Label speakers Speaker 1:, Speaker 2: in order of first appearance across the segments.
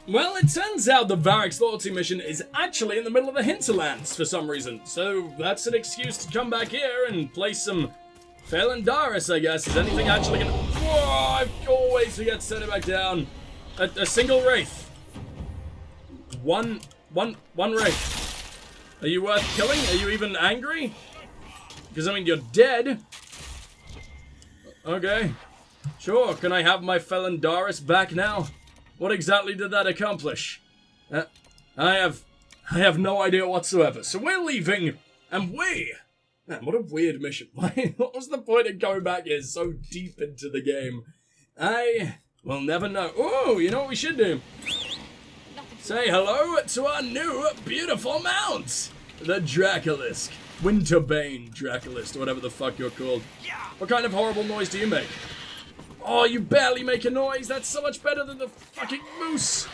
Speaker 1: Well, it turns out the Varric's loyalty mission is actually in the middle of the hinterlands for some reason, so that's an excuse to come back here and play some Felandaris, I guess. Is anything actually gonna... Whoa, I always forget to set it back down. A single wraith. One wraith. Are you worth killing? Are you even angry? Because, I mean, you're dead. Okay. Sure, can I have my Felandaris back now? What exactly did that accomplish? I have no idea whatsoever. So we're leaving, and man, what a weird mission. What was the point of going back here so deep into the game? I will never know. Oh, you know what we should do? Say hello to our new beautiful mount, the Dracolisk. Winterbane Dracolisk, or whatever the fuck you're called. What kind of horrible noise do you make? Oh, you barely make a noise. That's so much better than the fucking moose.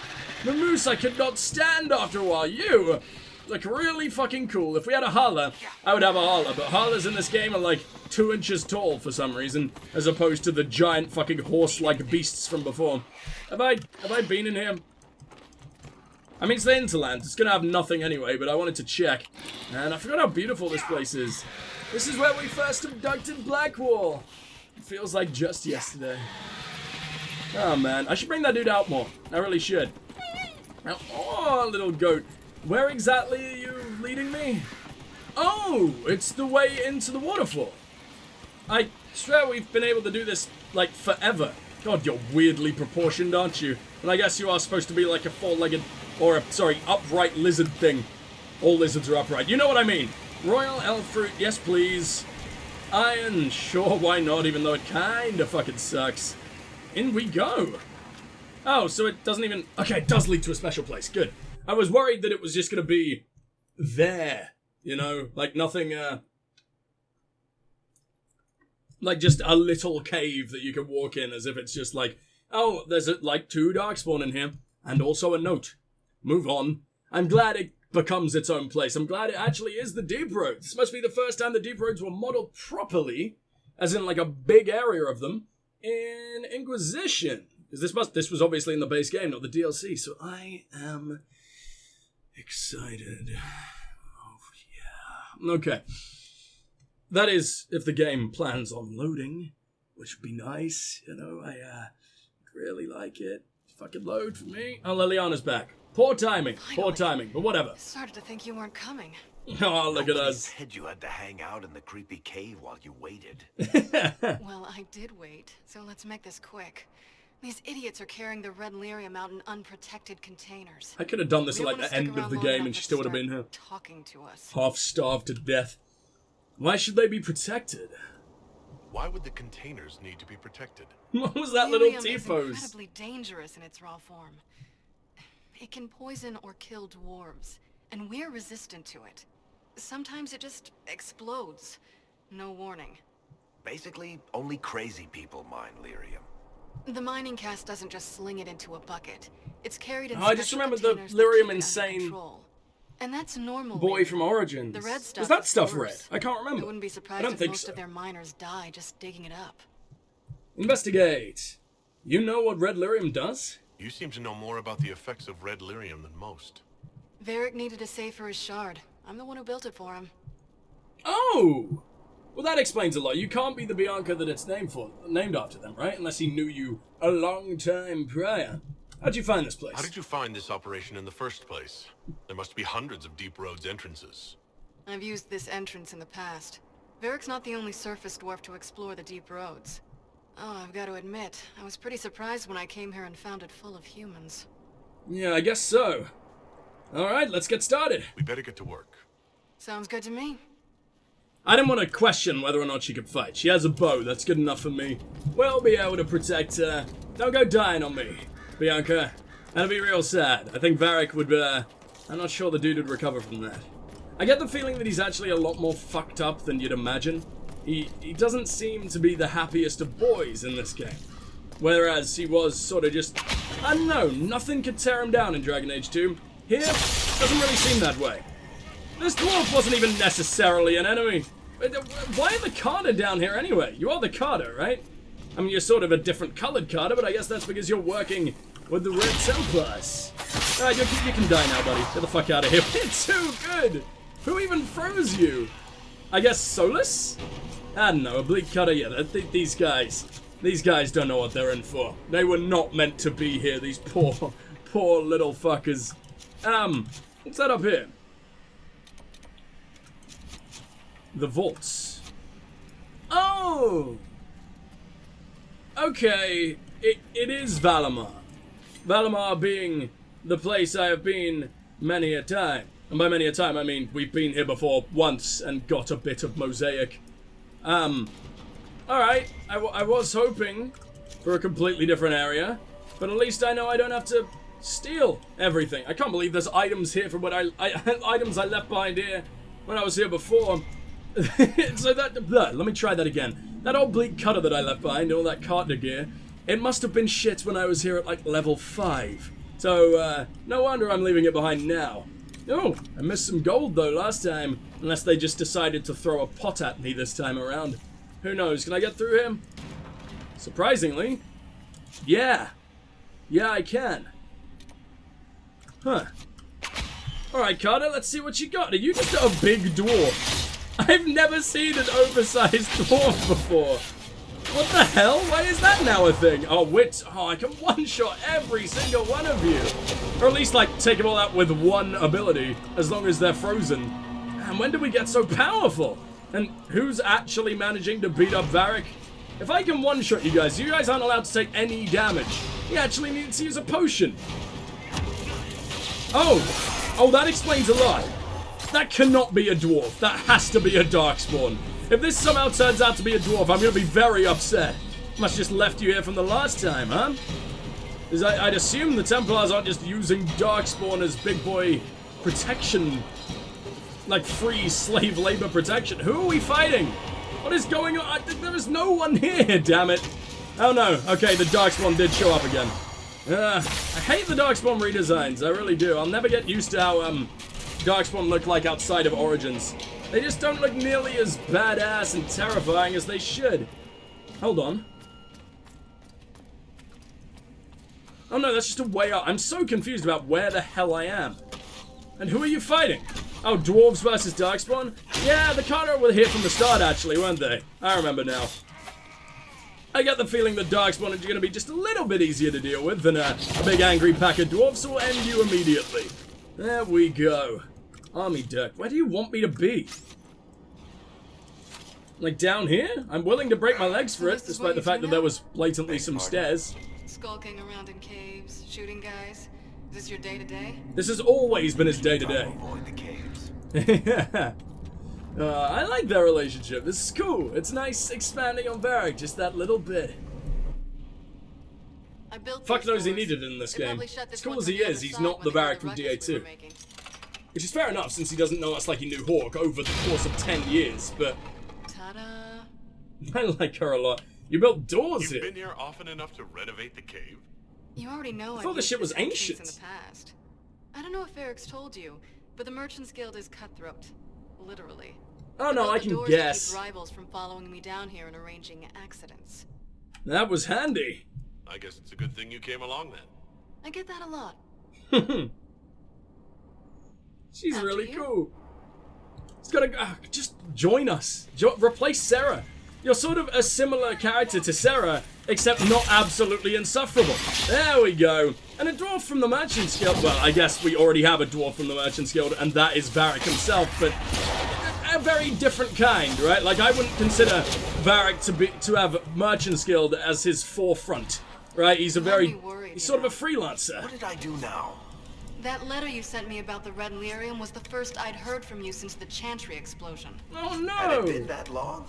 Speaker 1: The moose I could not stand after a while. You look really fucking cool. If we had a Hala, I would have a Hala. But Halas in this game are like 2 inches tall for some reason, as opposed to the giant fucking horse-like beasts from before. Have I been in here? I mean, it's the hinterlands. It's gonna have nothing anyway, but I wanted to check. And I forgot how beautiful this place is. This is where we first abducted Blackwall. It feels like just yesterday. Oh man, I should bring that dude out more. I really should. Oh, little goat. Where exactly are you leading me? Oh, it's the way into the waterfall. I swear we've been able to do this, like, forever. God, you're weirdly proportioned, aren't you? And I guess you are supposed to be like a four-legged, or a, sorry, upright lizard thing. All lizards are upright. You know what I mean. Royal elf fruit, yes please. Iron, sure, why not, even though it kinda fucking sucks. In we go. Oh, so it doesn't even... Okay, it does lead to a special place, good. I was worried that it was just gonna be there, you know, like nothing, like just a little cave that you can walk in as if it's just like, oh, there's like 2 darkspawn in here, and also a note. Move on. I'm glad it becomes its own place. I'm glad it actually is the Deep Roads. This must be the first time the Deep Roads were modeled properly, as in like a big area of them, in Inquisition. Because this was obviously in the base game, not the DLC, so I am excited. Oh, yeah. Okay. That is, if the game plans on loading, which would be nice, you know, I really like it. Fucking load for me. Oh, Liliana's back. Poor timing, poor timing, but whatever.
Speaker 2: I started to think you weren't coming.
Speaker 1: Oh, look at us.
Speaker 3: Said you had to hang out in the creepy cave while you waited.
Speaker 2: Well, I did wait, so let's make this quick. These idiots are carrying the red lyrium out in unprotected containers.
Speaker 1: I could have done this at like the end of the game and she still would have been here.
Speaker 2: Talking to us.
Speaker 1: Half starved to death. Why should they be protected?
Speaker 4: Why would the containers need to be protected?
Speaker 1: What was that little
Speaker 2: Lyrium is
Speaker 1: T-pose?
Speaker 2: incredibly dangerous in its raw form. It can poison or kill dwarves, and we're resistant to it. Sometimes it just explodes. No warning.
Speaker 3: Basically, only crazy people mine lyrium.
Speaker 2: The mining cast doesn't just sling it into a bucket. It's carried in
Speaker 1: I just
Speaker 2: special
Speaker 1: remember the
Speaker 2: containers that
Speaker 1: lyrium
Speaker 2: keep it under
Speaker 1: insane
Speaker 2: control. And that's normal.
Speaker 1: boy from Origins.
Speaker 2: The red stuff
Speaker 1: Was that
Speaker 2: is
Speaker 1: stuff
Speaker 2: worse.
Speaker 1: red? I can't remember.
Speaker 2: I wouldn't be
Speaker 1: I
Speaker 2: surprised
Speaker 1: don't
Speaker 2: if
Speaker 1: think
Speaker 2: most
Speaker 1: so.
Speaker 2: of their miners die just digging it up.
Speaker 1: Investigate. You know what red lyrium does?
Speaker 4: You seem to know more about the effects of red lyrium than most.
Speaker 2: Varric needed a save for his shard. I'm the one who built it for him.
Speaker 1: Oh! Well, that explains a lot. You can't be the Bianca that it's named after them, right? Unless he knew you a long time prior. How'd you find this place?
Speaker 4: How did you find this operation in the first place? There must be hundreds of Deep Roads entrances.
Speaker 2: I've used this entrance in the past. Varric's not the only surface dwarf to explore the deep roads. Oh, I've got to admit, I was pretty surprised when I came here and found it full of humans.
Speaker 1: Yeah, I guess so. Alright, let's get started.
Speaker 4: We better get to work.
Speaker 2: Sounds good to me.
Speaker 1: I didn't want to question whether or not she could fight. She has a bow, that's good enough for me. We'll be able to protect her. Don't go dying on me, Bianca. That'd be real sad. I think Varric would, I'm not sure the dude would recover from that. I get the feeling that he's actually a lot more fucked up than you'd imagine. He doesn't seem to be the happiest of boys in this game. Whereas he was sort of just, I don't know, nothing could tear him down in Dragon Age 2. Here, doesn't really seem that way. This dwarf wasn't even necessarily an enemy. Why are the Carter down here anyway? You are the Carter, right? I mean, you're sort of a different colored Carter, but I guess that's because you're working with the Red Templars. Alright, you can die now, buddy. Get the fuck out of here. We're too good! Who even froze you? I guess Solus? I don't know, a bleak cutter, yeah, these guys don't know what they're in for. They were not meant to be here, these poor little fuckers. What's that up here? The vaults. Oh! Okay, it is Valimar. Valimar being the place I have been many a time. And by many a time, I mean we've been here before once and got a bit of mosaic. Alright, I was hoping for a completely different area, but at least I know I don't have to steal everything. I can't believe there's items here from what items I left behind here when I was here before. So let me try that again. That old bleak cutter that I left behind, all that Carter gear, it must have been shit when I was here at like level 5. So, no wonder I'm leaving it behind now. Oh, I missed some gold though last time, unless they just decided to throw a pot at me this time around. Who knows, can I get through him? Surprisingly, yeah. Yeah, I can. Huh. Alright, Carter, let's see what you got. Are you just a big dwarf? I've never seen an oversized dwarf before. What the hell? Why is that now a thing? Oh, wits. Oh, I can one-shot every single one of you. Or at least, like, take them all out with one ability, as long as they're frozen. And when did we get so powerful? And who's actually managing to beat up Varric? If I can one-shot you guys aren't allowed to take any damage. You actually need to use a potion. Oh, that explains a lot. That cannot be a dwarf. That has to be a darkspawn. If this somehow turns out to be a dwarf, I'm going to be very upset. Must just left you here from the last time, huh? Because I'd assume the Templars aren't just using darkspawn as big boy protection. Like free slave labor protection. Who are we fighting? What is going on? There is no one here, damn it. Oh no. Okay, the darkspawn did show up again. I hate the darkspawn redesigns. I really do. I'll never get used to how darkspawn look like outside of Origins. They just don't look nearly as badass and terrifying as they should. Hold on. Oh no, that's just a way up. I'm so confused about where the hell I am. And who are you fighting? Oh, dwarves versus darkspawn? Yeah, the Qunari were here from the start actually, weren't they? I remember now. I get the feeling that darkspawn are going to be just a little bit easier to deal with than a big angry pack of dwarves who will end you immediately. There we go. Army Dirk, where do you want me to be? Like down here? I'm willing to break my legs for it, despite the fact that there was blatantly some stairs.
Speaker 2: Skulking around in caves, shooting guys. Is this your day-to-day?
Speaker 1: This has always been his day-to-day.
Speaker 3: Avoid the caves.
Speaker 1: Yeah. I like their relationship. This is cool. It's nice expanding on Varric just that little bit.
Speaker 2: I built
Speaker 1: Fuck knows he
Speaker 2: doors.
Speaker 1: needed in this
Speaker 2: They
Speaker 1: game.
Speaker 2: probably shut this
Speaker 1: As cool
Speaker 2: one
Speaker 1: as
Speaker 2: from
Speaker 1: he
Speaker 2: the other
Speaker 1: is, he's
Speaker 2: side
Speaker 1: not the
Speaker 2: when they heard
Speaker 1: Varric from
Speaker 2: ruckus we were
Speaker 1: DA2.
Speaker 2: making.
Speaker 1: Which is fair enough, since he doesn't know us like he knew Hawke over the course of 10 years, but
Speaker 2: Ta-da!
Speaker 1: I like her a lot. You built doors
Speaker 4: You've
Speaker 1: here.
Speaker 4: been here often enough to renovate the cave?
Speaker 2: You already know
Speaker 1: I thought this shit was ancient.
Speaker 2: in the past. I don't know if Varric's told you, but the Merchants Guild is cutthroat. Literally.
Speaker 1: Oh no, I can
Speaker 2: To
Speaker 1: guess.
Speaker 2: keep rivals from following me down here and arranging accidents.
Speaker 1: That was handy.
Speaker 4: I guess it's a good thing you came along then.
Speaker 2: I get that a lot.
Speaker 1: She's
Speaker 2: After
Speaker 1: really
Speaker 2: you?
Speaker 1: cool. It's gotta just join us. Replace Sarah. You're sort of a similar character to Sarah, except not absolutely insufferable. There we go. And a dwarf from the Merchants Guild. Well, I guess we already have a dwarf from the Merchants Guild, and that is Varric himself, but a very different kind, right? Like, I wouldn't consider Varric to have Merchants Guild as his forefront, right? He's a very, he's sort of a freelancer.
Speaker 3: What did I do now?
Speaker 2: That letter you sent me about the Red Lyrium was the first I'd heard from you since the Chantry explosion.
Speaker 1: Oh
Speaker 3: Had it been
Speaker 1: no!
Speaker 3: that long?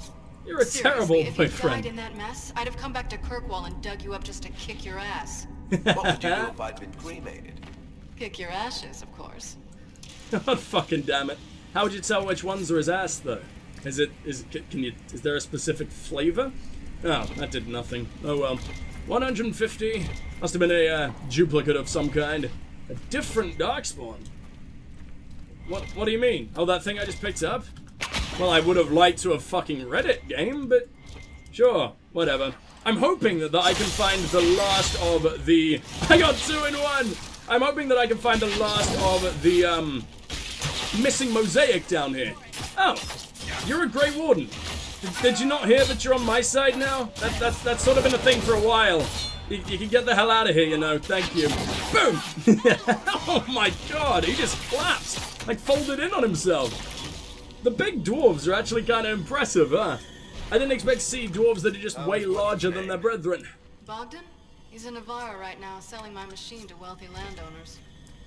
Speaker 1: You're a terrible
Speaker 2: Seriously, if you died
Speaker 1: boyfriend.
Speaker 2: in that mess, I'd have come back to Kirkwall and dug you up just to kick your ass.
Speaker 3: What would you do if I'd been cremated?
Speaker 2: Kick your ashes, of course.
Speaker 1: Oh, fucking damn it. How would you tell which ones are his ass, though? Is there a specific flavor? Oh, that did nothing. Oh well. 150. Must have been a duplicate of some kind. A different darkspawn. What do you mean? Oh, that thing I just picked up? Well, I would have liked to have fucking read it, game, but sure, whatever. I'm hoping that I can find the last of the... I got 2 in 1! I'm hoping that I can find the last of the, missing mosaic down here. Oh, you're a Grey Warden. Did you not hear that you're on my side now? That's sort of been a thing for a while. You can get the hell out of here, you know. Thank you. Boom! Oh my god, he just collapsed. Like, folded in on himself. The big dwarves are actually kind of impressive, huh? I didn't expect to see dwarves that are just way larger than their brethren.
Speaker 2: Bogdan? He's in Navarra right now, selling my machine to wealthy landowners.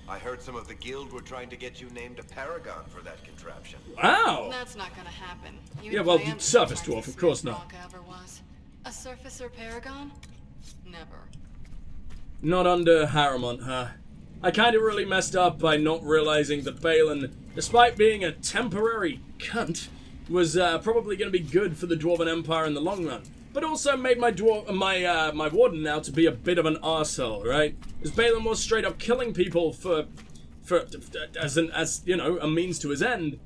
Speaker 3: I heard some of the guild were trying to get you named a paragon for that contraption.
Speaker 1: Wow!
Speaker 2: That's not gonna happen.
Speaker 1: Yeah, well, surface dwarf, of course not.
Speaker 2: Ever was. A surfacer paragon? Never.
Speaker 1: Not under Harrimont, huh? I kinda really messed up by not realizing that Balin, despite being a temporary cunt, was probably gonna be good for the Dwarven Empire in the long run. But also made my my warden out to be a bit of an arsehole, right? Because Balin was straight up killing people as you know, a means to his end.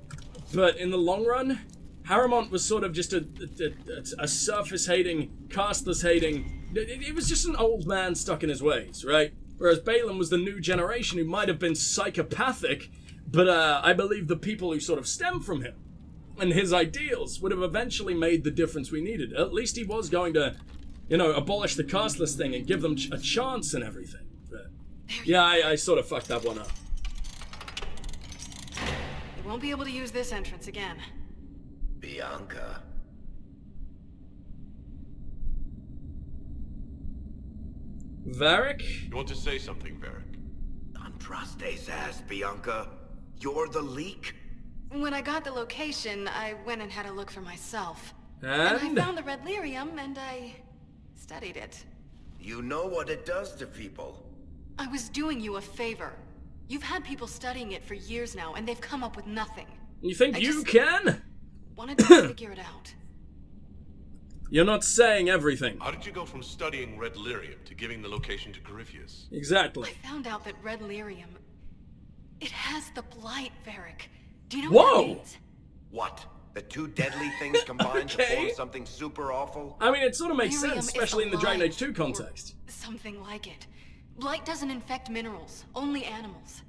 Speaker 1: But in the long run, Harrimont was sort of just a surface-hating, castless-hating. It was just an old man stuck in his ways, right? Whereas Balin was the new generation who might have been psychopathic, but I believe the people who sort of stem from him and his ideals would have eventually made the difference we needed. At least he was going to, you know, abolish the castless thing and give them a chance and everything. But yeah, I sort of fucked that one up.
Speaker 2: You won't be able to use this entrance again.
Speaker 3: Bianca.
Speaker 1: Varric?
Speaker 4: You want to say something, Varric?
Speaker 3: Andraste's ass, Bianca. You're the leak?
Speaker 2: When I got the location, I went and had a look for myself.
Speaker 1: And
Speaker 2: I found the red lyrium, and I studied it.
Speaker 3: You know what it does to people.
Speaker 2: I was doing you a favor. You've had people studying it for years now, and they've come up with nothing.
Speaker 1: You think
Speaker 2: I
Speaker 1: you
Speaker 2: just
Speaker 1: can?
Speaker 2: wanted to figure it out.
Speaker 1: You're not saying everything.
Speaker 4: How did you go from studying red lyrium to giving the location to Corypheus?
Speaker 1: Exactly.
Speaker 2: I found out that red lyrium, it has the blight, Varric. Do you know
Speaker 1: Whoa!
Speaker 2: what that means?
Speaker 3: What? The two deadly things combined to
Speaker 1: Okay.
Speaker 3: form something super awful?
Speaker 1: I mean, it sort of makes
Speaker 2: Lyrium
Speaker 1: sense,
Speaker 2: is
Speaker 1: especially in the Dragon Age 2
Speaker 2: alive,
Speaker 1: context.
Speaker 2: or something like it. Blight doesn't infect minerals, only animals.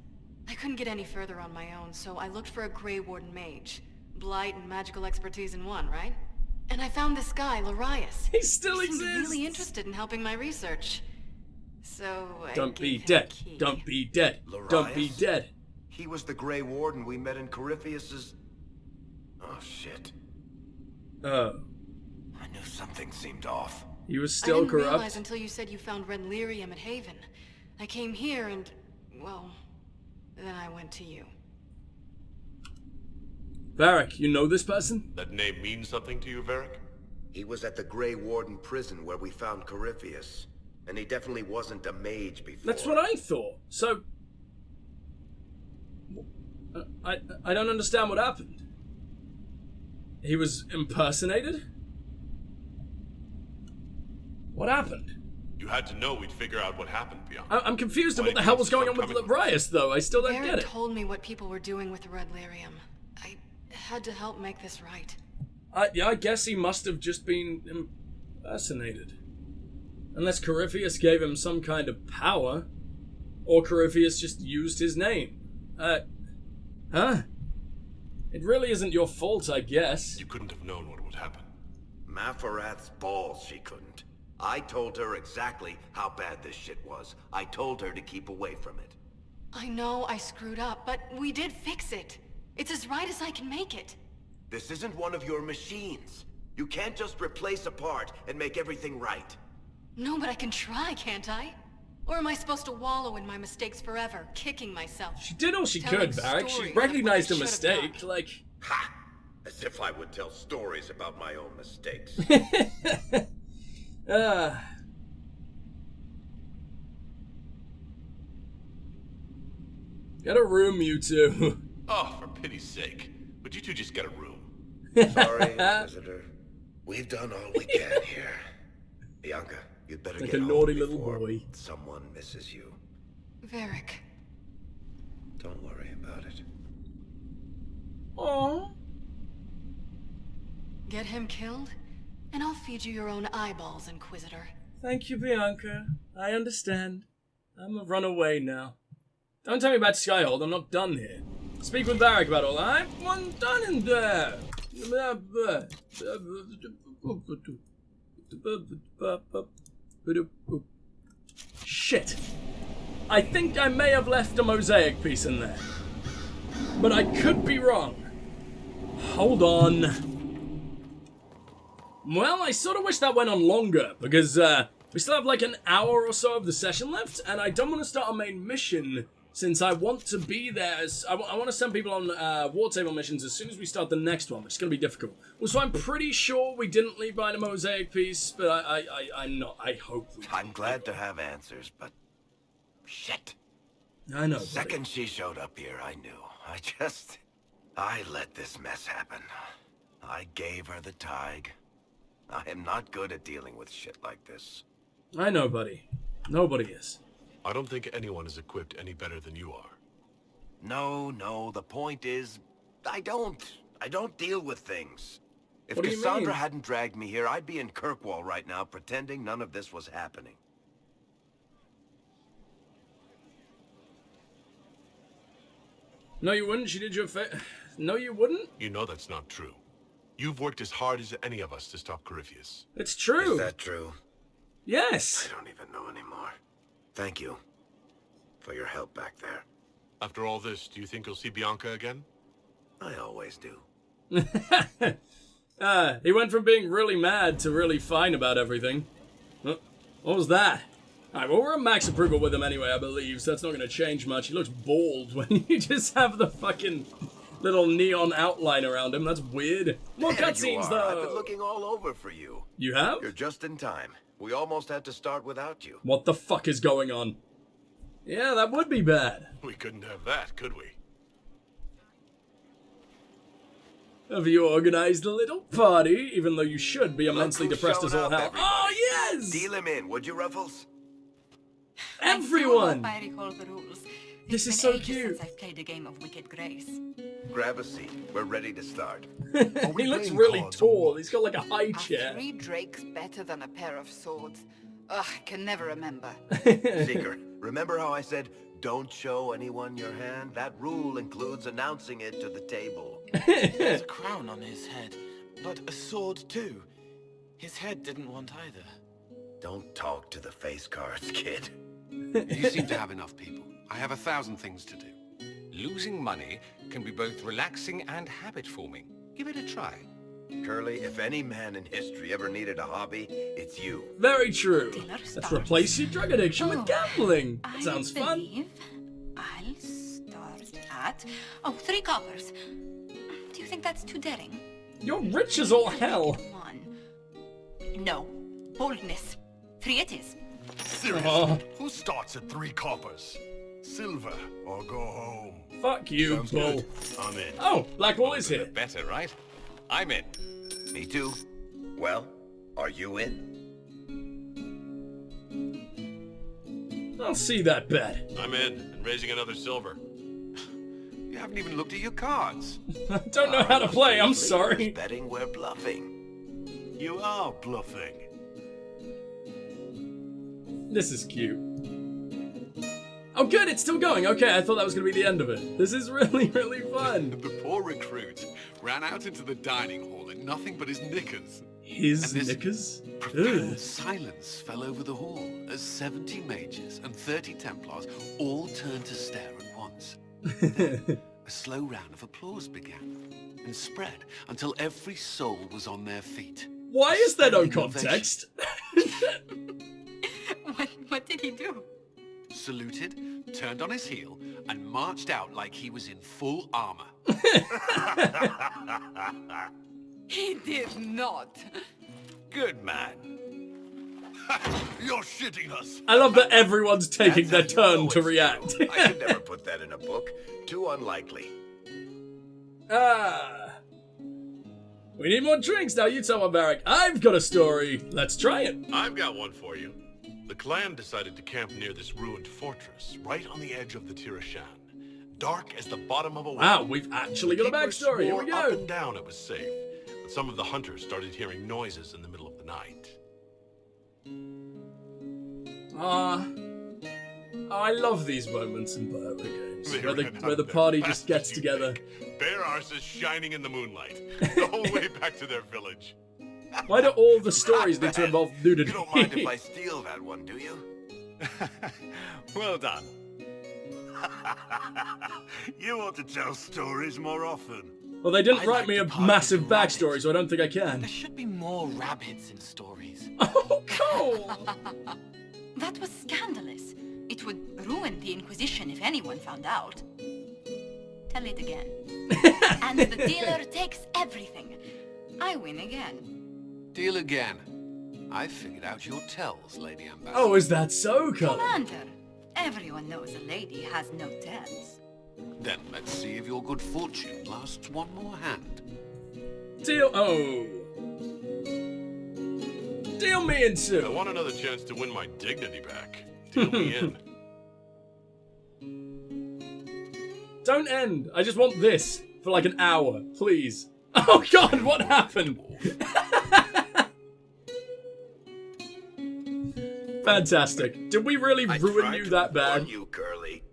Speaker 2: I couldn't get any further on my own, so I looked for a Grey Warden mage. Blight and magical expertise in one, right? And I found this guy, Larius.
Speaker 1: He still
Speaker 2: He seemed
Speaker 1: exists.
Speaker 2: really interested in helping my research. So I
Speaker 1: Don't be
Speaker 2: gave him a
Speaker 1: dead.
Speaker 2: key.
Speaker 1: Don't be dead. Don't be
Speaker 3: Larius?
Speaker 1: dead.
Speaker 3: He was the Grey Warden we met in Corypheus's... Oh, shit.
Speaker 1: Oh.
Speaker 3: I knew something seemed off.
Speaker 1: He was
Speaker 2: I
Speaker 1: still
Speaker 2: didn't
Speaker 1: corrupt?
Speaker 2: realize until you said you found red lyrium at Haven. I came here and, well, then I went to you.
Speaker 1: Varric, you know this person?
Speaker 4: That name means something to you, Varric?
Speaker 3: He was at the Grey Warden prison where we found Corypheus. And he definitely wasn't a mage before.
Speaker 1: That's what I thought. So... I don't understand what happened. He was impersonated? What happened?
Speaker 4: You had to know we'd figure out what happened, Bianca.
Speaker 1: I'm confused at
Speaker 4: Why
Speaker 1: what the
Speaker 4: didn't
Speaker 1: hell
Speaker 4: you
Speaker 1: was going on
Speaker 4: stop
Speaker 1: with
Speaker 4: coming with
Speaker 1: Larius, though. I still don't
Speaker 2: Varric
Speaker 1: get it.
Speaker 2: told me what people were doing with the red lyrium. I had to help make this right.
Speaker 1: Yeah, I guess he must have just been impersonated. Unless Corypheus gave him some kind of power. Or Corypheus just used his name. Huh? It really isn't your fault, I guess.
Speaker 4: You couldn't have known what would happen.
Speaker 3: Mafarath's balls, she couldn't. I told her exactly how bad this shit was. I told her to keep away from it.
Speaker 2: I know I screwed up, but we did fix it. It's as right as I can make it.
Speaker 3: This isn't one of your machines. You can't just replace a part and make everything right.
Speaker 2: No, but I can try, can't I? Or am I supposed to wallow in my mistakes forever, kicking myself?
Speaker 1: She did all she
Speaker 2: Telling
Speaker 1: could, Varric. She
Speaker 2: stories
Speaker 1: recognized a
Speaker 2: of what I should have
Speaker 1: mistake,
Speaker 2: done.
Speaker 1: like...
Speaker 3: Ha! As if I would tell stories about my own mistakes.
Speaker 1: Get a room, you two.
Speaker 4: Oh, for pity's sake. Would you two just get a room?
Speaker 3: Sorry, Inquisitor. We've done all we can here. Bianca, you'd better
Speaker 1: Like
Speaker 3: get
Speaker 1: a
Speaker 3: home
Speaker 1: naughty little
Speaker 3: before
Speaker 1: boy.
Speaker 3: someone misses you.
Speaker 2: Varric.
Speaker 3: Don't worry about it.
Speaker 1: Aww.
Speaker 2: Get him killed, and I'll feed you your own eyeballs, Inquisitor.
Speaker 1: Thank you, Bianca. I understand. I'm a runaway now. Don't take me back to Skyhold, I'm not done here. Speak with Varric about all that. I'm done in there. Shit. I think I may have left a mosaic piece in there. But I could be wrong. Hold on. Well, I sort of wish that went on longer, because we still have like an hour or so of the session left, and I don't want to start a main mission, since I want to be there. I want to send people on war table missions as soon as we start the next one, which is going to be difficult. Well, so I'm pretty sure we didn't leave behind a mosaic piece, but I'm not. I hope we did.
Speaker 3: I'm glad to have answers, but... shit.
Speaker 1: I know,
Speaker 3: The second she showed up here, I knew. I let this mess happen. I gave her the Tig. I am not good at dealing with shit like this.
Speaker 1: I know, buddy. Nobody is.
Speaker 4: I don't think anyone is equipped any better than you are.
Speaker 3: No, the point is, I don't deal with things. If
Speaker 1: What do you
Speaker 3: Cassandra
Speaker 1: mean?
Speaker 3: hadn't dragged me here, I'd be in Kirkwall right now pretending none of this was happening.
Speaker 1: No, you wouldn't. She did you a No, you wouldn't.
Speaker 4: You know that's not true. You've worked as hard as any of us to stop Corypheus.
Speaker 1: It's true.
Speaker 3: Is that true?
Speaker 1: Yes.
Speaker 3: I don't even know anymore. Thank you for your help back there.
Speaker 4: After all this, do you think you'll see Bianca again?
Speaker 3: I always do.
Speaker 1: He went from being really mad to really fine about everything. What was that? Alright, well, we're at max approval with him anyway, I believe, so that's not going to change much. He looks bald when you just have the fucking little neon outline around him. That's weird. More
Speaker 3: There you
Speaker 1: cutscenes,
Speaker 3: are.
Speaker 1: though.
Speaker 3: I've been looking all over for you.
Speaker 1: You have?
Speaker 3: You're just in time. We almost had to start without you.
Speaker 1: What the fuck is going on? Yeah, that would be bad.
Speaker 4: We couldn't have that, could we?
Speaker 1: Have you organized a little party, even though you should be immensely
Speaker 3: who's
Speaker 1: depressed as
Speaker 3: showing
Speaker 1: all
Speaker 3: up,
Speaker 1: hell?
Speaker 3: everybody.
Speaker 1: Oh, yes!
Speaker 3: Deal him in, would you, Ruffles?
Speaker 1: Everyone!
Speaker 5: I recall the rules.
Speaker 1: This
Speaker 5: It's
Speaker 1: is
Speaker 5: been
Speaker 1: so
Speaker 5: ages
Speaker 1: cute.
Speaker 5: Since I've played a game of Wicked Grace.
Speaker 3: Grab a seat. We're ready to start.
Speaker 1: He looks really tall. He's got like a high
Speaker 6: Are
Speaker 1: chair.
Speaker 6: 3 drakes better than a pair of swords? Ugh, I can never remember.
Speaker 3: Seeker, remember how I said, don't show anyone your hand? That rule includes announcing it to the table.
Speaker 7: There's a crown on his head, but a sword too. His head didn't want either.
Speaker 3: Don't talk to the face cards, kid.
Speaker 8: You seem to have enough people. I have 1,000 things to do. Losing money can be both relaxing and habit-forming. Give it a try.
Speaker 3: Curly, if any man in history ever needed a hobby, it's you.
Speaker 1: Very true.
Speaker 5: Dinner
Speaker 1: Let's
Speaker 5: starts.
Speaker 1: replace your drug addiction with
Speaker 5: Oh,
Speaker 1: gambling. That
Speaker 5: I
Speaker 1: sounds fun.
Speaker 5: believe I'll start at 3 coppers. Do you think that's too daring?
Speaker 1: You're rich as all hell.
Speaker 5: Come on. No. Boldness. 3 it is.
Speaker 9: Seriously,
Speaker 1: Oh.
Speaker 9: who starts at 3 coppers? Silver or go home?
Speaker 1: Fuck you,
Speaker 9: Sounds
Speaker 1: Bull.
Speaker 9: good. I'm in.
Speaker 1: Oh, Blackwall is here.
Speaker 8: Better, right? I'm in.
Speaker 3: Me too. Well, are you in?
Speaker 1: I'll see that bet.
Speaker 4: I'm in, and raising another silver.
Speaker 8: You haven't even looked at your cards.
Speaker 1: I don't know how to play, I'm sorry.
Speaker 3: Betting we're bluffing.
Speaker 9: You are bluffing.
Speaker 1: This is cute. Oh good, it's still going. Okay, I thought that was going to be the end of it. This is really, really fun.
Speaker 8: The poor recruit ran out into the dining hall in nothing but his knickers.
Speaker 1: His
Speaker 8: And this
Speaker 1: knickers?
Speaker 8: Profound
Speaker 1: Ugh.
Speaker 8: silence fell over the hall as 70 mages and 30 Templars all turned to stare at once. Then, a slow round of applause began and spread until every soul was on their feet.
Speaker 1: Why is there no
Speaker 8: Standing ovation.
Speaker 1: context?
Speaker 5: What did he do?
Speaker 8: Saluted, turned on his heel, and marched out like he was in full armor.
Speaker 6: He did not.
Speaker 3: Good man.
Speaker 9: You're shitting us.
Speaker 1: I love that everyone's taking their
Speaker 3: That's how you
Speaker 1: turn
Speaker 3: know
Speaker 1: to
Speaker 3: it's
Speaker 1: react.
Speaker 3: true. I could never put that in a book. Too unlikely.
Speaker 1: We need more drinks. Now you tell me, Varric. I've got a story. Let's try it.
Speaker 4: I've got one for you. The clan decided to camp near this ruined fortress, right on the edge of the Tirashan. Dark as the bottom of a well.
Speaker 1: Wow, we've actually got a
Speaker 4: Keepers
Speaker 1: backstory. Here we
Speaker 4: swore up
Speaker 1: go.
Speaker 4: and down it was safe, but some of the hunters started hearing noises in the middle of the night.
Speaker 1: I love these moments in Bioware games,
Speaker 4: They
Speaker 1: where
Speaker 4: ran out
Speaker 1: the
Speaker 4: of
Speaker 1: party
Speaker 4: their
Speaker 1: just
Speaker 4: fast
Speaker 1: gets
Speaker 4: as you
Speaker 1: together.
Speaker 4: think. Bare arses shining in the moonlight, the whole way back to their village.
Speaker 1: Why do all the stories need to involve nudity?
Speaker 3: You don't mind if I steal that one, do you?
Speaker 9: Well done. You ought to tell stories more often.
Speaker 1: Well, they didn't
Speaker 7: I
Speaker 1: write
Speaker 7: like
Speaker 1: me a
Speaker 7: departed
Speaker 1: massive
Speaker 7: rabbits.
Speaker 1: backstory, so I don't think I can.
Speaker 7: There should be more rabbits in stories.
Speaker 1: Oh, cool!
Speaker 5: That was scandalous. It would ruin the Inquisition if anyone found out. Tell it again. And the dealer takes everything. I win again.
Speaker 8: Deal again. I figured out your tells, Lady Ambassador.
Speaker 1: Oh, is that so, Cullen?
Speaker 5: Commander, everyone knows a lady has no tells.
Speaker 8: Then let's see if your good fortune lasts one more hand.
Speaker 1: Deal. Oh. Deal me in
Speaker 4: I
Speaker 1: two.
Speaker 4: want another chance to win my dignity back. Deal me in.
Speaker 1: Don't end. I just want this for like an hour, please. Oh god, what happened? Fantastic. Did we really
Speaker 3: I
Speaker 1: ruin
Speaker 3: tried
Speaker 1: you
Speaker 3: to
Speaker 1: that bad?
Speaker 3: warn you, Curly.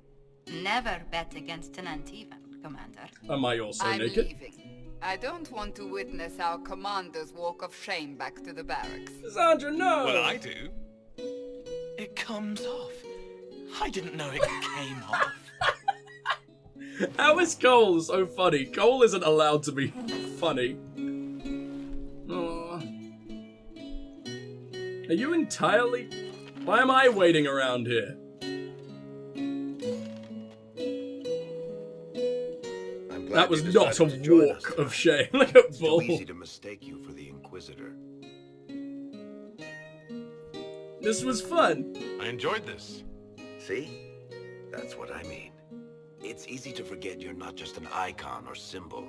Speaker 5: Never bet against an Antivan, Commander.
Speaker 1: Am I also
Speaker 6: I'm
Speaker 1: naked?
Speaker 6: leaving. I don't want to witness our commander's walk of shame back to the barracks.
Speaker 1: Sandra, no!
Speaker 9: Well, I do.
Speaker 7: It comes off. I didn't know it came off.
Speaker 1: How is Cole so funny? Cole isn't allowed to be funny. Aw. Are you entirely... Why am I waiting around here?
Speaker 3: I'm glad
Speaker 1: That was
Speaker 3: you
Speaker 1: not a
Speaker 3: decided to join us,
Speaker 1: walk of
Speaker 3: Curly.
Speaker 1: shame. Look at
Speaker 3: It's
Speaker 1: Bull.
Speaker 3: too easy to mistake you for the Inquisitor.
Speaker 1: This was fun.
Speaker 4: I enjoyed this.
Speaker 3: See? That's what I mean. It's easy to forget you're not just an icon or symbol.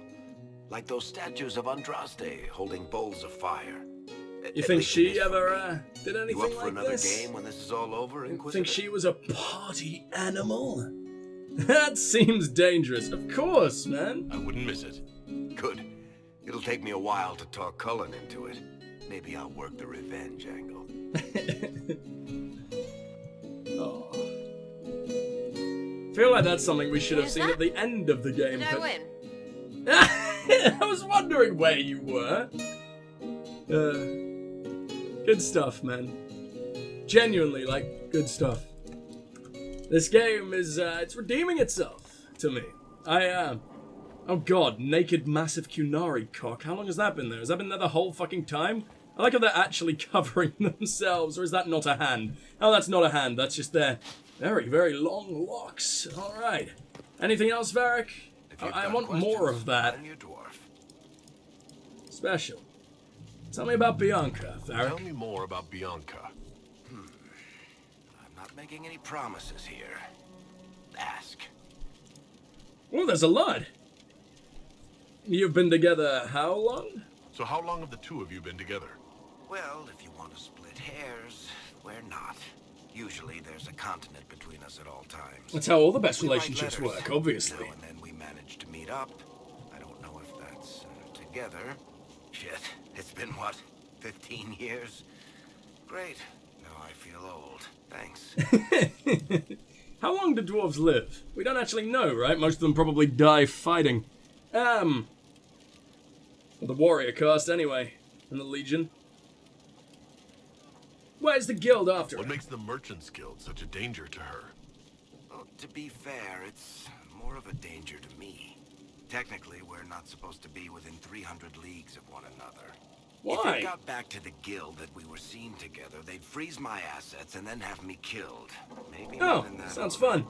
Speaker 3: Like those statues of Andraste holding bowls of fire.
Speaker 1: You
Speaker 3: At
Speaker 1: think
Speaker 3: least it is
Speaker 1: she
Speaker 3: for
Speaker 1: ever
Speaker 3: me.
Speaker 1: did anything
Speaker 3: You up for
Speaker 1: like
Speaker 3: another
Speaker 1: this?
Speaker 3: game when this is all over, Inquisitor?
Speaker 1: Think she was a party animal? That seems dangerous. Of course, man.
Speaker 4: I wouldn't miss it.
Speaker 3: Good. It'll take me a while to talk Cullen into it. Maybe I'll work the revenge angle.
Speaker 1: Oh. Feel like that's something we should have
Speaker 5: Is
Speaker 1: seen
Speaker 5: that-
Speaker 1: at the end of the game.
Speaker 5: Did I
Speaker 1: but-
Speaker 5: win?
Speaker 1: I was wondering where you were. Good stuff, man. Genuinely, like, good stuff. This game is, it's redeeming itself to me. Oh god, naked massive Qunari cock. How long has that been there? Has that been there the whole fucking time? I like how they're actually covering themselves, or is that not a hand? Oh, that's not a hand, that's just their very, very long locks. Alright. Anything else, Varric?
Speaker 3: If you've
Speaker 1: I
Speaker 3: got
Speaker 1: want more
Speaker 3: questions,
Speaker 1: of that.
Speaker 3: I'm your dwarf.
Speaker 1: Special. Tell me about Bianca, Varric.
Speaker 4: Tell me more about Bianca.
Speaker 3: I'm not making any promises here. Ask.
Speaker 1: Oh, there's a lot. You've been together how long?
Speaker 4: So how long have the two of you been together?
Speaker 3: Well, if you want to split hairs, we're not. Usually there's a continent between us at all times.
Speaker 1: That's how all the best
Speaker 3: We write
Speaker 1: relationships
Speaker 3: letters.
Speaker 1: work, obviously.
Speaker 3: Now and then we manage to meet up. I don't know if that's together. Shit, it's been what, 15 years? Great. Now I feel old. Thanks.
Speaker 1: How long do dwarves live? We don't actually know, right? Most of them probably die fighting. Well, the warrior caste, anyway. And the legion. Where's the guild after
Speaker 4: What
Speaker 1: her?
Speaker 4: makes the Merchants Guild such a danger to her?
Speaker 3: Well, to be fair, it's more of a danger to me. Technically, we're not supposed to be within 300 leagues of one another. If
Speaker 1: Why?
Speaker 3: it got back to the guild that we were seen together, they'd freeze my assets and then have me killed. Maybe
Speaker 1: Oh,
Speaker 3: not in that
Speaker 1: sounds
Speaker 3: order.
Speaker 1: fun.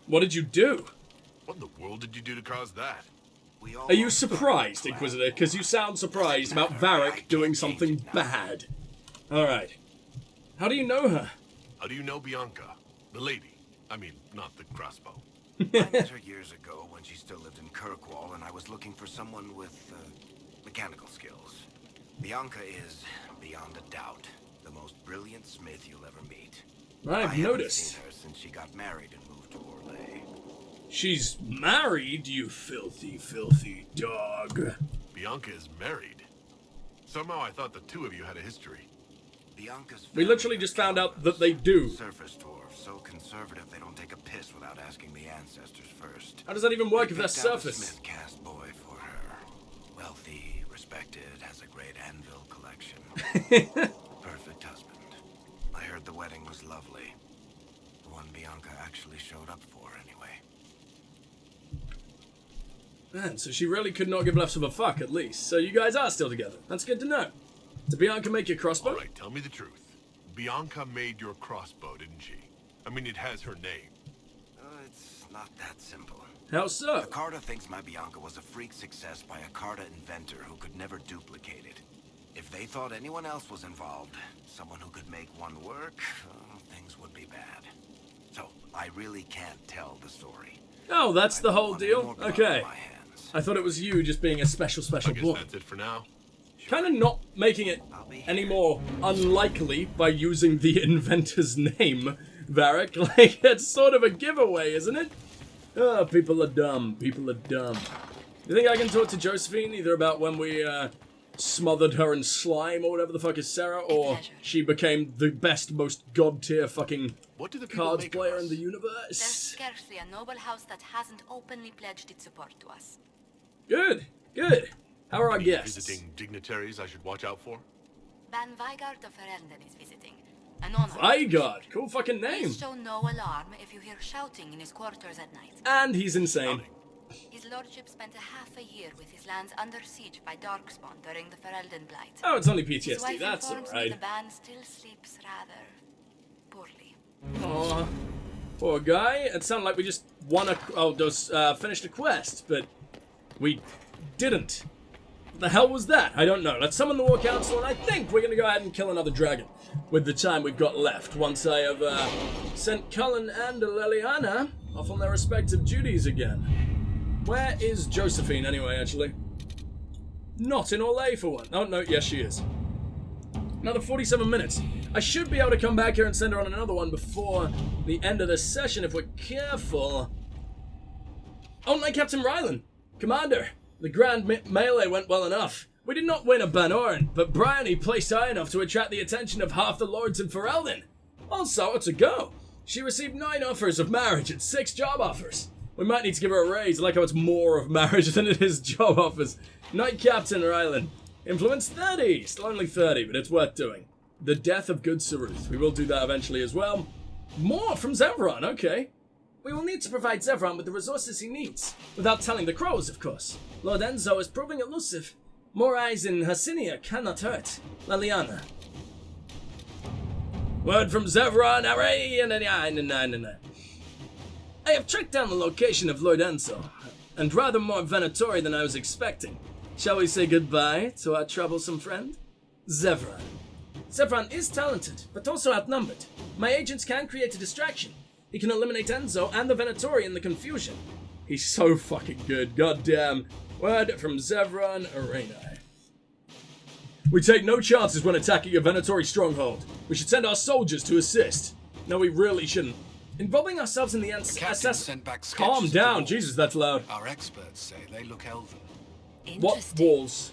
Speaker 1: What did you do?
Speaker 4: What in the world did you do to cause that?
Speaker 3: We all
Speaker 1: Are you
Speaker 3: lost
Speaker 1: surprised,
Speaker 3: the
Speaker 1: Inquisitor? Because you sound surprised about Varric doing something bad. Alright. How do you know her?
Speaker 4: How do you know Bianca? The lady. I mean, not the crossbow.
Speaker 3: I met her years ago when she still lived in Kirkwall, and I was looking for someone with mechanical skills. Bianca is, beyond a doubt, the most brilliant smith you'll ever meet. I
Speaker 1: I've
Speaker 3: haven't
Speaker 1: noticed.
Speaker 3: seen her since she got married and moved to Orlais.
Speaker 1: She's married, you filthy, filthy dog.
Speaker 4: Bianca is married. Somehow I thought the two of you had a history.
Speaker 3: Bianca's
Speaker 1: We literally just found out that they do.
Speaker 3: Surface dwarves, so conservative they don't take a piss without asking the ancestors first.
Speaker 1: How does that even work if they're
Speaker 3: Picked out a
Speaker 1: surface?
Speaker 3: Smith cast boy for her. Wealthy, respected, has a great anvil collection. Perfect husband. I heard the wedding was lovely. The one Bianca actually showed up for, anyway.
Speaker 1: Man, so she really could not give less of a fuck, at least. So you guys are still together. That's good to know. Did Bianca make your crossbow?
Speaker 4: All right, tell me the truth. Bianca made your crossbow, didn't she? I mean, it has her name.
Speaker 3: It's not that simple.
Speaker 1: How so?
Speaker 3: The Carta thinks my Bianca was a freak success by a Carta inventor who could never duplicate it. If they thought anyone else was involved, someone who could make one work, things would be bad. So, I really can't tell the story.
Speaker 1: Oh, that's the whole deal? Okay.
Speaker 3: My hands.
Speaker 1: I thought it was you just being a special
Speaker 4: I guess
Speaker 1: boy.
Speaker 4: that's it for now.
Speaker 1: Kind of not making it any more unlikely by using the inventor's name, Varric. Like, it's sort of a giveaway, isn't it? Oh, people are dumb. People are dumb. You think I can talk to Josephine either about when we smothered her in slime or whatever the fuck is Sarah, or she became the best, most god-tier fucking
Speaker 4: What do the people
Speaker 1: cards
Speaker 4: make
Speaker 1: player
Speaker 4: of
Speaker 1: in
Speaker 4: us?
Speaker 1: the
Speaker 5: There's
Speaker 1: universe?
Speaker 5: scarcely a noble house that hasn't openly pledged its support to us.
Speaker 1: Good, good. How are our
Speaker 4: Any
Speaker 1: guests?
Speaker 4: visiting dignitaries I should watch out for?
Speaker 5: Ban Vigard of Ferelden is visiting. An honor.
Speaker 1: Vigard, cool fucking name.
Speaker 5: Please show no alarm if you hear shouting in his quarters at night.
Speaker 1: And he's insane.
Speaker 4: Outing.
Speaker 5: His lordship spent a half a year with his lands under siege by Darkspawn during the Ferelden Blight.
Speaker 1: Oh, it's only
Speaker 5: His
Speaker 1: PTSD,
Speaker 5: wife
Speaker 1: that's
Speaker 5: informs me
Speaker 1: alright.
Speaker 5: the band still sleeps rather poorly.
Speaker 1: Aw, poor guy. It sounded like we just finished a quest, but we didn't. What the hell was that? I don't know. Let's summon the War Council, and I think we're gonna go ahead and kill another dragon with the time we've got left. Once I have sent Cullen and Leliana off on their respective duties again. Where is Josephine anyway? Actually, not in Orlais for one. Oh no, yes she is. Another 47 minutes. I should be able to come back here and send her on another one before the end of the session if we're careful. Oh, Knight Captain Rylan. Commander, the grand melee went well enough. We did not win a Banoran, but Bryony placed high enough to attract the attention of half the lords in Ferelden. Also, it's a go. She received 9 offers of marriage and 6 job offers. We might need to give her a raise. I like how it's more of marriage than it is job offers. Knight Captain Rylan. Influence 30. Still only 30, but it's worth doing. The death of good Saruth. We will do that eventually as well. More from Zevran, okay. We will need to provide Zevran with the resources he needs. Without telling the crows, of course. Lord Enzo is proving elusive. More eyes in Hasinia cannot hurt. Leliana. Word from Zevran, I have tracked down the location of Lord Enzo, and rather more Venatori than I was expecting. Shall we say goodbye to our troublesome friend? Zevran. Zevran is talented, but also outnumbered. My agents can create a distraction. He can eliminate Enzo and the Venatori in the confusion. He's so fucking good, goddamn. Word from Zevran Arena. We take no chances when attacking a Venatori stronghold. We should send our soldiers to assist. No, we really shouldn't. Involving ourselves in the
Speaker 8: sent back sketches
Speaker 1: Calm
Speaker 8: of the
Speaker 1: down,
Speaker 8: walls.
Speaker 1: Jesus, that's loud.
Speaker 8: Our experts say they look elven.
Speaker 1: What
Speaker 5: Interesting.
Speaker 1: walls?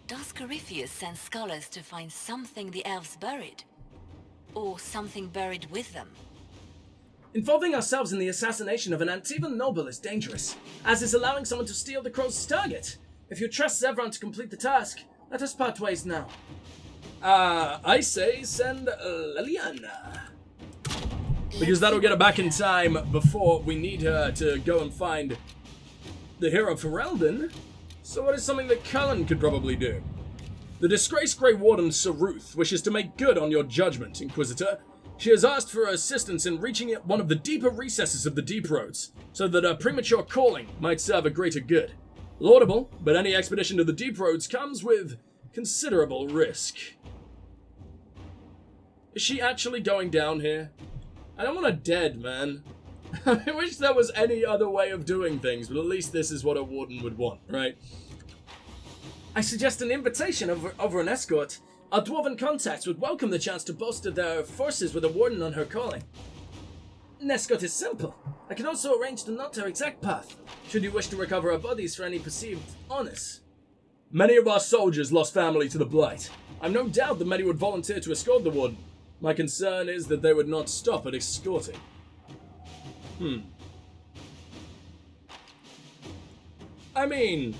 Speaker 5: Does Corypheus send scholars to find something the elves buried? Or something buried with them?
Speaker 1: Involving ourselves in the assassination of an Antivan noble is dangerous, as is allowing someone to steal the crow's target. If you trust Zevran to complete the task, let us part ways now. I say send Leliana. Because that'll get her back in time before we need her to go and find the hero Ferelden. So what is something that Cullen could probably do? The disgraced Grey Warden Saruth wishes to make good on your judgment, Inquisitor. She has asked for assistance in reaching one of the deeper recesses of the Deep Roads, so that her premature calling might serve a greater good. Laudable, but any expedition to the Deep Roads comes with considerable risk. Is she actually going down here? I don't want her dead, man. I wish there was any other way of doing things, but at least this is what a warden would want, right? I suggest an invitation over an escort. Our dwarven contacts would welcome the chance to bolster their forces with a warden on her calling. An escort is simple. I can also arrange to note her exact path, should you wish to recover our bodies for any perceived honors. Many of our soldiers lost family to the Blight. I've no doubt that many would volunteer to escort the Warden. My concern is that they would not stop at escorting. I mean...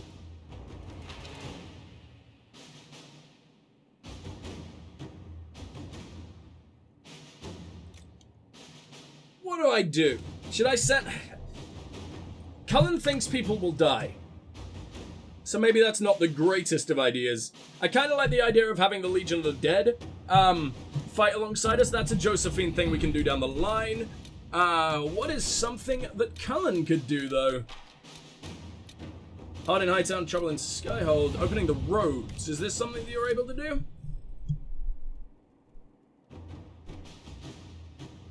Speaker 1: what do I do? Should I set... Cullen thinks people will die. So maybe that's not the greatest of ideas. I kind of like the idea of having the Legion of the Dead fight alongside us. That's a Josephine thing we can do down the line. What is something that Cullen could do, though? Hard in Hightown, trouble in Skyhold, opening the roads. Is this something that you're able to do?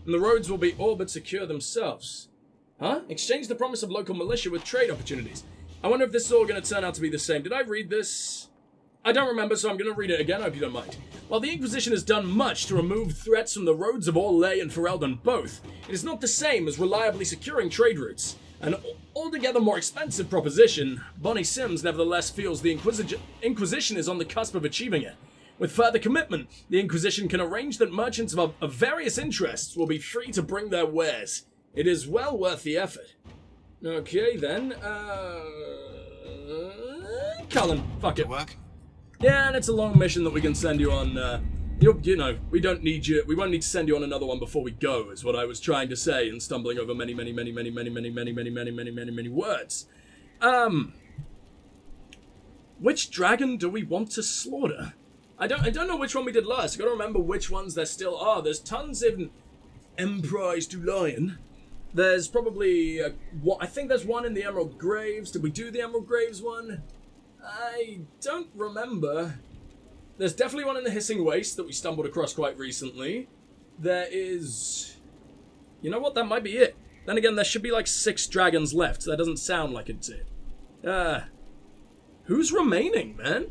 Speaker 1: And the roads will be all but secure themselves. Huh? Exchange the promise of local militia with trade opportunities. I wonder if this is all going to turn out to be the same. Did I read this? I don't remember, so I'm going to read it again. I hope you don't mind. While the Inquisition has done much to remove threats from the roads of Orlais and Ferelden both, it is not the same as reliably securing trade routes. An altogether more expensive proposition, Bonnie Sims nevertheless feels the Inquisition is on the cusp of achieving it. With further commitment, the Inquisition can arrange that merchants of various interests will be free to bring their wares. It is well worth the effort. Okay, then, Cullen, fuck it.
Speaker 3: Work?
Speaker 1: Yeah, and it's a long mission that we can send you on, you know, we don't need you, we won't need to send you on another one before we go, is what I was trying to say, and stumbling over many words. Which dragon do we want to slaughter? I don't know which one we did last. I gotta remember which ones there still are. There's tons in Emprise to Lion. There's probably, I think there's one in the Emerald Graves. Did we do the Emerald Graves one? I don't remember. There's definitely one in the Hissing Waste that we stumbled across quite recently. There is... you know what? That might be it. Then again, there should be like 6 dragons left. So that doesn't sound like it's it. Who's remaining, man?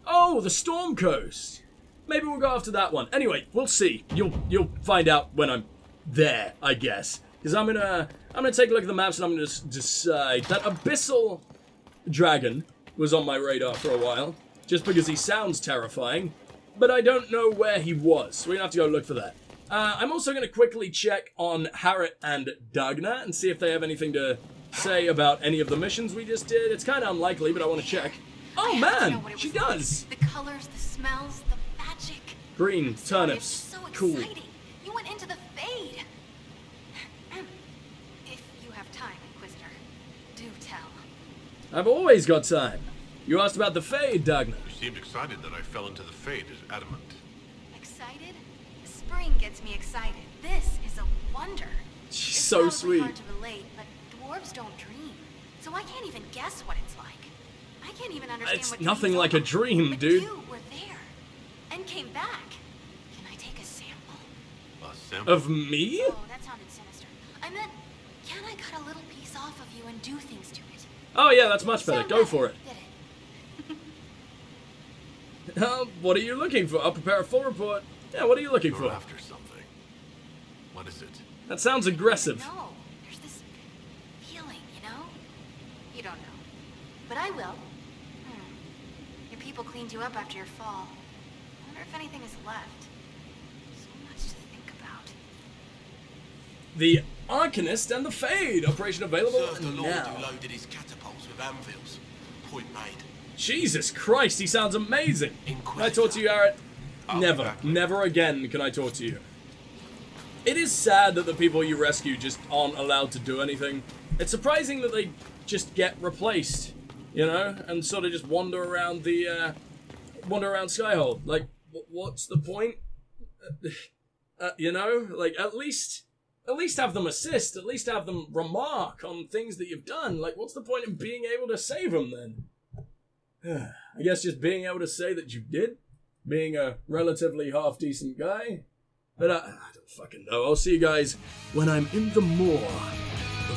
Speaker 1: Oh, the Storm Coast. Maybe we'll go after that one. Anyway, we'll see. You'll find out when I'm there, I guess. Because I'm gonna take a look at the maps and I'm gonna decide that Abyssal Dragon was on my radar for a while, just because he sounds terrifying, but I don't know where he was, so we're gonna have to go look for that. I'm also gonna quickly check on Harriet and Dagna and see if they have anything to say about any of the missions we just did. It's kind of unlikely, but I want to check. Oh man, she does.
Speaker 2: The colors, the smells, the magic.
Speaker 1: Green turnips.
Speaker 2: So
Speaker 1: cool.
Speaker 2: Exciting. You went into the Fade. If you have time, Inquisitor, do tell.
Speaker 1: I've always got time. You asked about the Fade, Dagna.
Speaker 4: You seemed excited that I fell into the Fade as adamant.
Speaker 2: Excited? Spring gets me excited. This is a wonder.
Speaker 1: She's
Speaker 2: It's
Speaker 1: so
Speaker 2: probably
Speaker 1: sweet.
Speaker 2: hard to relate, but dwarves don't dream, so I can't even guess what it's like. I can't even understand
Speaker 1: It's
Speaker 2: what
Speaker 1: nothing
Speaker 2: dreams
Speaker 1: like a
Speaker 2: are.
Speaker 1: dream,
Speaker 2: But
Speaker 1: dude.
Speaker 2: You were there and came back. Can I take a sample?
Speaker 4: A sample?
Speaker 1: Of me?
Speaker 2: Oh, that sounded sinister. I meant, can I cut a little piece off of you and do things to it?
Speaker 1: Oh yeah, that's much better.
Speaker 2: Sound
Speaker 1: Go for it.
Speaker 2: Did it?
Speaker 1: What are you looking for? I'll prepare a full report. Yeah, what are you looking
Speaker 4: You're
Speaker 1: for?
Speaker 4: after something. What is it?
Speaker 1: That sounds aggressive.
Speaker 2: No, there's this feeling, you know? You don't know. But I will. Your people cleaned you up after your fall. I wonder if anything is left. So much to think about.
Speaker 1: The Arcanist and the Fade. Operation available
Speaker 7: Serve the Lord
Speaker 1: now.
Speaker 7: who loaded his catapults with anvils. Point made.
Speaker 1: Jesus Christ, he sounds amazing. Can I
Speaker 7: Inquisitor.
Speaker 1: talk to you, Harriet?
Speaker 4: I'll be
Speaker 1: Never.
Speaker 4: back.
Speaker 1: Never again can I talk to you. It is sad that the people you rescue just aren't allowed to do anything. It's surprising that they just get replaced, you know, and sort of just wander around the, Skyhold. Like, what's the point? You know, like, at least have them assist, at least have them remark on things that you've done. Like, what's the point in being able to save them, then? I guess just being able to say that you did, being a relatively half-decent guy. But I don't fucking know. I'll see you guys when I'm in the maw of the